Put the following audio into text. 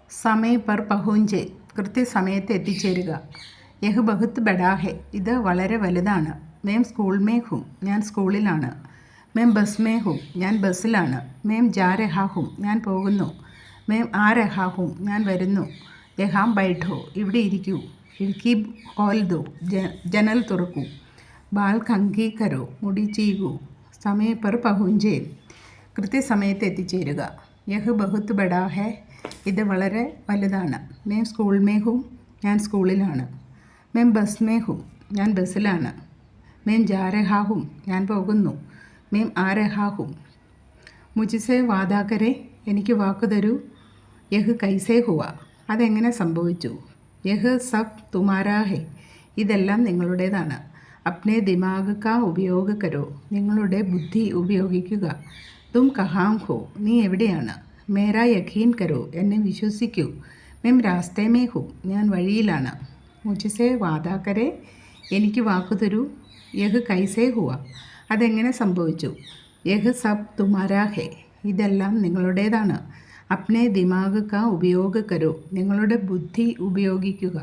സമയ പർ പഹുഞ്ചെ കൃത്യസമയത്ത് എത്തിച്ചേരുക. യഹ് ബഹുത് ബഡാ ഹെ ഇത് വളരെ വലുതാണ്. മേം സ്കൂൾ മേ ഹും ഞാൻ സ്കൂളിലാണ്. മേം ബസ് മേ ഹും ഞാൻ ബസ്സിലാണ്. മേം ജാ രഹാ ഹും ഞാൻ പോകുന്നു. മേം ആ രഹാ ഹും ഞാൻ വരുന്നു. യഹാം ബൈഠോ ഇവിടെ ഇരിക്കൂ. ഖിഡ്കി ഖോൽ ദോ ജനൽ തുറക്കൂ. ബാൽ കങ്കി കരോ മുടി ചീകൂ. സമയ പർ പഹുഞ്ചേ കൃത്യസമയത്ത് എത്തിച്ചേരുക. യഹ് ബഹുത് ബഡാ ഹെ ഇത് വളരെ വലുതാണ്. മേം സ്കൂൾ മേ ഹും ഞാൻ സ്കൂളിലാണ്. മേം ബസ് മേ ഹും ഞാൻ ബസ്സിലാണ്. മേം ജാ രഹാ ഹും ഞാൻ പോകുന്നു. മേം ആ രഹാ ഹും മുജ്സെ വാദാ കരെ എനിക്ക് വാക്കു തരൂ. യഹ് കൈസേ ഹുവ അതെങ്ങനെ സംഭവിച്ചു. യഹ് സബ് തുമാരാ ഹെ ഇതെല്ലാം നിങ്ങളുടേതാണ്. അപ്നെ ദിമാഗ് കാ ഉപയോഗ കരോ നിങ്ങളുടെ ബുദ്ധി ഉപയോഗിക്കുക. തും കഹാം ഹോ നീ എവിടെയാണ്. മേരാ യഖീൻ കരോ എന്നെ വിശ്വസിക്കൂ. മേം രാസ്തേ മേ ഹും ഞാൻ വഴിയിലാണ്. മുജ്സെ വാദാ കരെ എനിക്ക് വാക്കു തരൂ. യഹ് കൈസേ ഹുവ അതെങ്ങനെ സംഭവിച്ചു. യഹ് സബ് തുമാരാ ഹെ ഇതെല്ലാം നിങ്ങളുടേതാണ്. അപ്നെ ദിമാഗ് കാ ഉപയോഗ കരോ നിങ്ങളുടെ ബുദ്ധി ഉപയോഗിക്കുക.